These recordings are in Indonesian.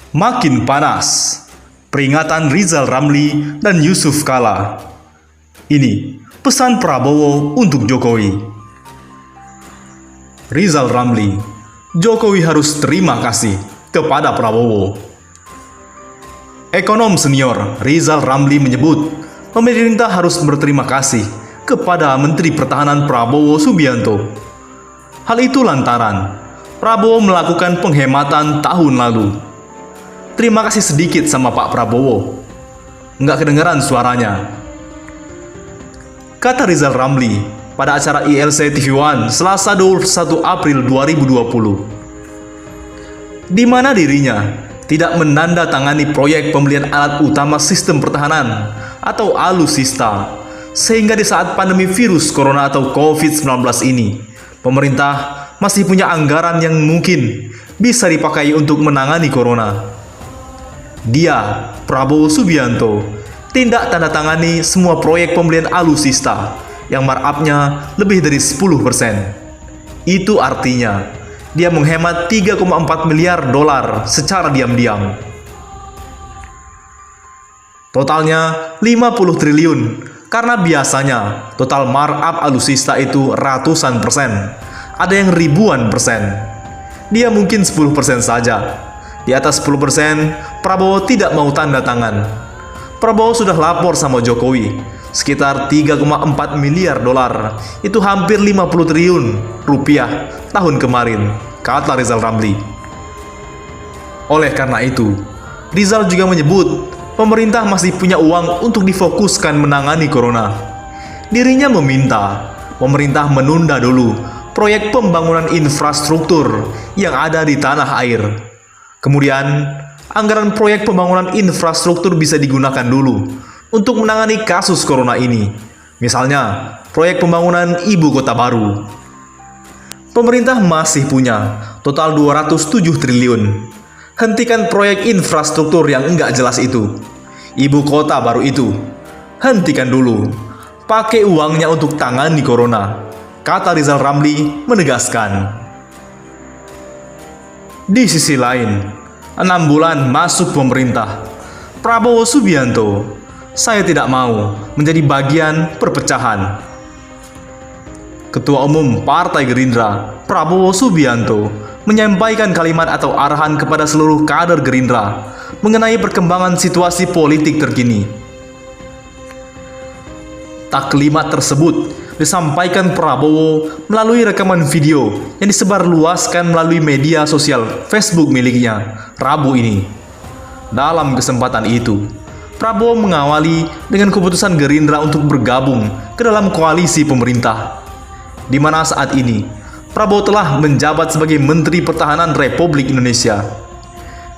Makin panas, peringatan Rizal Ramli dan Yusuf Kala. Ini pesan Prabowo untuk Jokowi. Rizal Ramli, Jokowi harus terima kasih kepada Prabowo. Ekonom senior Rizal Ramli menyebut, pemerintah harus berterima kasih kepada Menteri Pertahanan Prabowo Subianto. Hal itu lantaran Prabowo melakukan penghematan tahun lalu. Terima kasih sedikit sama Pak Prabowo. Nggak kedengeran suaranya. Kata Rizal Ramli pada acara ILC TV One Selasa 21 April 2020. Di mana dirinya tidak menandatangani proyek pembelian alat utama sistem pertahanan atau alutsista, sehingga di saat pandemi virus corona atau COVID-19 ini, pemerintah masih punya anggaran yang mungkin bisa dipakai untuk menangani corona. Dia, Prabowo Subianto, tidak tanda tangani semua proyek pembelian alutsista yang markup-nya lebih dari 10%. Itu artinya dia menghemat 3,4 miliar dolar secara diam-diam. Totalnya 50 triliun, karena biasanya total markup alutsista itu ratusan persen, ada yang ribuan persen. Dia mungkin 10% saja. Di atas 10%, Prabowo tidak mau tanda tangan. Prabowo sudah lapor sama Jokowi, sekitar 3,4 miliar dolar, itu hampir 50 triliun rupiah tahun kemarin, kata Rizal Ramli. Oleh karena itu, Rizal juga menyebut pemerintah masih punya uang untuk difokuskan menangani corona. Dirinya meminta pemerintah menunda dulu proyek pembangunan infrastruktur yang ada di tanah air. Kemudian, anggaran proyek pembangunan infrastruktur bisa digunakan dulu untuk menangani kasus corona ini. Misalnya, proyek pembangunan ibu kota baru. Pemerintah masih punya total 207 triliun. Hentikan proyek infrastruktur yang enggak jelas itu. Ibu kota baru itu. Hentikan dulu. Pakai uangnya untuk tangani corona, kata Rizal Ramli menegaskan. Di sisi lain, 6 bulan masuk pemerintah, Prabowo Subianto, saya tidak mau menjadi bagian perpecahan. Ketua Umum Partai Gerindra, Prabowo Subianto, menyampaikan kalimat atau arahan kepada seluruh kader Gerindra mengenai perkembangan situasi politik terkini. Kalimat tersebut disampaikan Prabowo melalui rekaman video yang disebarluaskan melalui media sosial Facebook miliknya Rabu ini. Dalam kesempatan itu, Prabowo mengawali dengan keputusan Gerindra untuk bergabung ke dalam koalisi pemerintah, di mana saat ini Prabowo telah menjabat sebagai Menteri Pertahanan Republik Indonesia.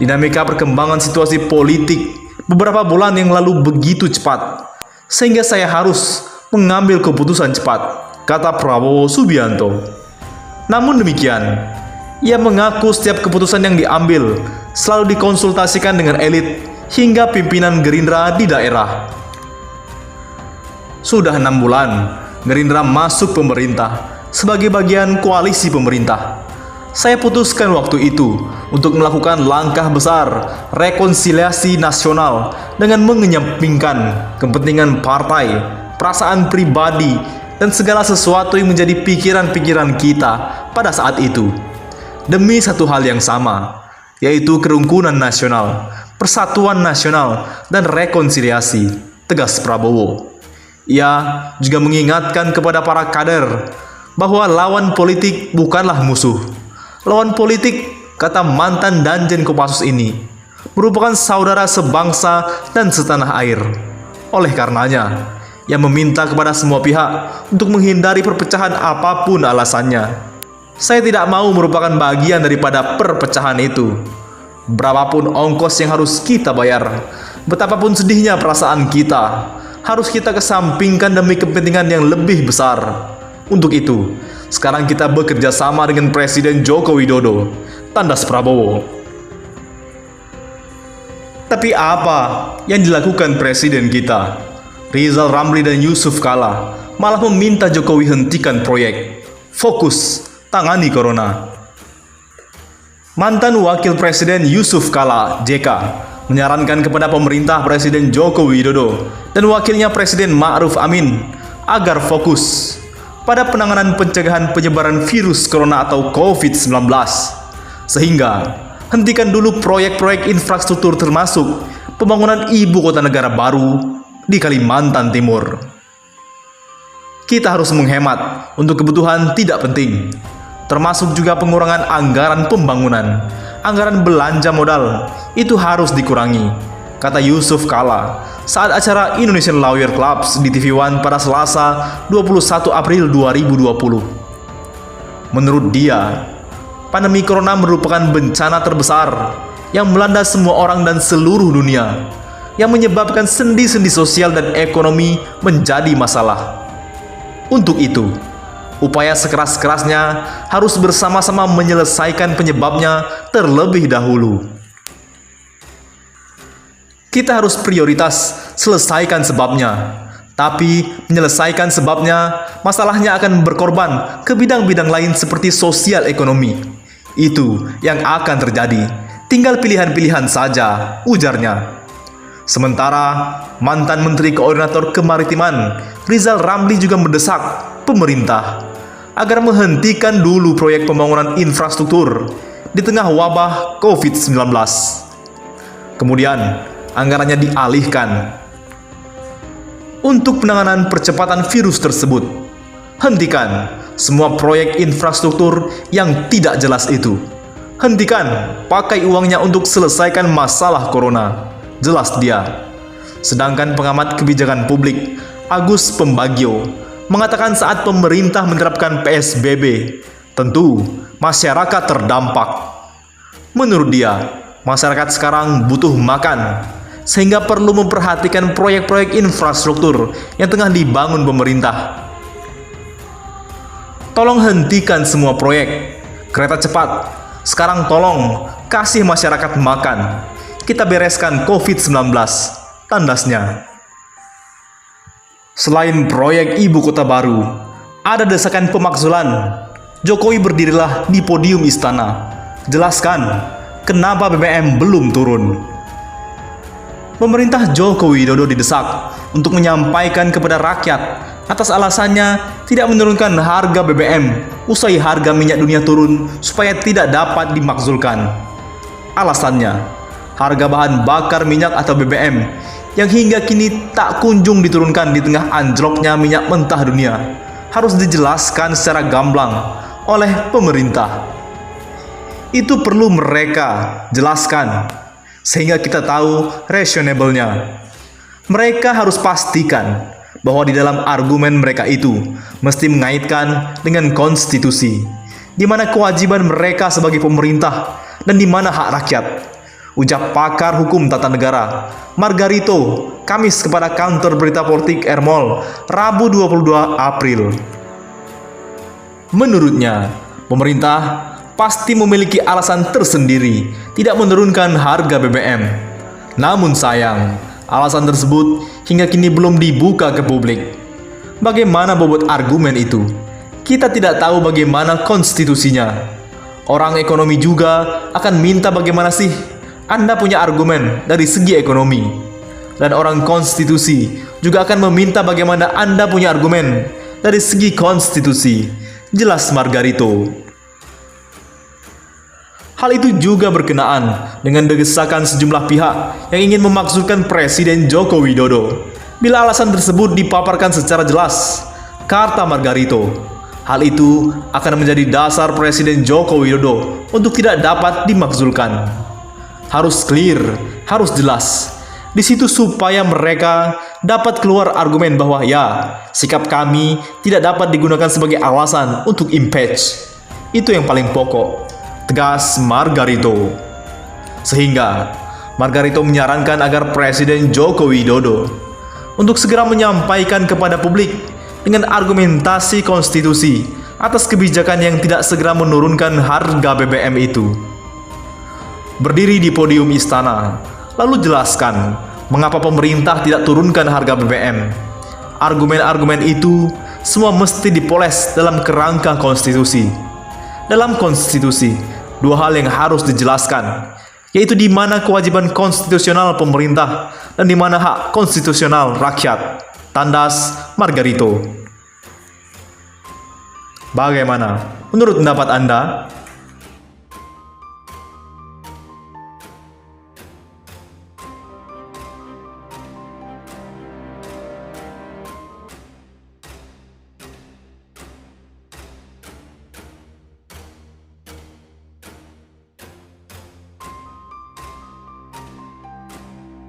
Dinamika perkembangan situasi politik beberapa bulan yang lalu begitu cepat, sehingga saya harus mengambil keputusan cepat, kata Prabowo Subianto. Namun demikian, ia mengaku setiap keputusan yang diambil selalu dikonsultasikan dengan elit hingga pimpinan Gerindra di daerah. Sudah 6 bulan, Gerindra masuk pemerintah sebagai bagian koalisi pemerintah. Saya putuskan waktu itu untuk melakukan langkah besar rekonsiliasi nasional dengan mengenyapingkan kepentingan partai, perasaan pribadi, dan segala sesuatu yang menjadi pikiran-pikiran kita pada saat itu, demi satu hal yang sama, yaitu kerukunan nasional, persatuan nasional, dan rekonsiliasi, tegas Prabowo. Ia juga mengingatkan kepada para kader bahwa lawan politik bukanlah musuh. Lawan politik, kata mantan Danjen Kopassus ini, merupakan saudara sebangsa dan setanah air. Oleh karenanya, yang meminta kepada semua pihak untuk menghindari perpecahan apapun alasannya. Saya tidak mau merupakan bagian daripada perpecahan itu. Berapapun ongkos yang harus kita bayar, betapapun sedihnya perasaan kita, harus kita kesampingkan demi kepentingan yang lebih besar. Untuk itu, sekarang kita bekerja sama dengan Presiden Joko Widodo, tandas Prabowo. Tapi apa yang dilakukan Presiden kita? Rizal Ramli dan Yusuf Kala malah meminta Jokowi hentikan proyek, fokus tangani corona. Mantan Wakil Presiden Yusuf Kala (JK) menyarankan kepada pemerintah Presiden Joko Widodo dan wakilnya Presiden Ma'ruf Amin agar fokus pada penanganan pencegahan penyebaran virus corona atau COVID-19, sehingga hentikan dulu proyek-proyek infrastruktur termasuk pembangunan ibu kota negara baru di Kalimantan Timur. Kita harus menghemat untuk kebutuhan tidak penting, termasuk juga pengurangan anggaran pembangunan. Anggaran belanja modal itu harus dikurangi, kata Yusuf Kala saat acara Indonesian Lawyer Clubs di TV One pada Selasa 21 April 2020. Menurut dia, pandemi corona merupakan bencana terbesar yang melanda semua orang dan seluruh dunia, yang menyebabkan sendi-sendi sosial dan ekonomi menjadi masalah. Untuk itu, upaya sekeras-kerasnya harus bersama-sama menyelesaikan penyebabnya terlebih dahulu. Kita harus prioritas selesaikan sebabnya, tapi menyelesaikan sebabnya, masalahnya akan berkorban ke bidang-bidang lain seperti sosial ekonomi. Itu yang akan terjadi, tinggal pilihan-pilihan saja, ujarnya. Sementara, mantan Menteri Koordinator Kemaritiman Rizal Ramli juga mendesak pemerintah agar menghentikan dulu proyek pembangunan infrastruktur di tengah wabah COVID-19. Kemudian, anggarannya dialihkan untuk penanganan percepatan virus tersebut. Hentikan semua proyek infrastruktur yang tidak jelas itu. Hentikan pakai uangnya untuk selesaikan masalah corona, jelas dia. Sedangkan pengamat kebijakan publik Agus Pembagio mengatakan saat pemerintah menerapkan PSBB, tentu masyarakat terdampak. Menurut dia, masyarakat sekarang butuh makan, sehingga perlu memperhatikan proyek-proyek infrastruktur yang tengah dibangun pemerintah. Tolong hentikan semua proyek kereta cepat. Sekarang tolong kasih masyarakat makan. Kita bereskan COVID-19, tandasnya. Selain proyek ibu kota baru, ada desakan pemakzulan. Jokowi berdirilah di podium istana. Jelaskan kenapa BBM belum turun. Pemerintah Joko Widodo didesak untuk menyampaikan kepada rakyat atas alasannya tidak menurunkan harga BBM usai harga minyak dunia turun supaya tidak dapat dimakzulkan. Alasannya, harga bahan bakar minyak atau BBM yang hingga kini tak kunjung diturunkan di tengah anjloknya minyak mentah dunia harus dijelaskan secara gamblang oleh pemerintah. Itu perlu mereka jelaskan sehingga kita tahu reasonable-nya. Mereka harus pastikan bahwa di dalam argumen mereka itu mesti mengaitkan dengan konstitusi, di mana kewajiban mereka sebagai pemerintah dan di mana hak rakyat. Ujar pakar hukum tata negara Margarito Kamis kepada kantor berita politik Ermol Rabu 22 April. Menurutnya, pemerintah pasti memiliki alasan tersendiri tidak menurunkan harga BBM. Namun sayang, alasan tersebut hingga kini belum dibuka ke publik. Bagaimana bobot argumen itu? Kita tidak tahu bagaimana konstitusinya. Orang ekonomi juga akan minta bagaimana sih Anda punya argumen dari segi ekonomi. Dan orang konstitusi juga akan meminta bagaimana Anda punya argumen dari segi konstitusi. Jelas Margarito. Hal itu juga berkenaan dengan desakan sejumlah pihak yang ingin memakzulkan Presiden Joko Widodo. Bila alasan tersebut dipaparkan secara jelas, kata Margarito, hal itu akan menjadi dasar Presiden Joko Widodo untuk tidak dapat dimakzulkan. Harus clear, harus jelas di situ supaya mereka dapat keluar argumen bahwa ya, sikap kami tidak dapat digunakan sebagai alasan untuk impeach. Itu yang paling pokok, tegas Margarito. Sehingga Margarito menyarankan agar Presiden Joko Widodo untuk segera menyampaikan kepada publik dengan argumentasi konstitusi atas kebijakan yang tidak segera menurunkan harga BBM itu. Berdiri di podium istana, lalu jelaskan mengapa pemerintah tidak turunkan harga BBM. Argumen-argumen itu semua mesti dipoles dalam kerangka konstitusi. Dalam konstitusi, dua hal yang harus dijelaskan, yaitu di mana kewajiban konstitusional pemerintah dan di mana hak konstitusional rakyat. Tandas Margarito. Bagaimana menurut pendapat Anda?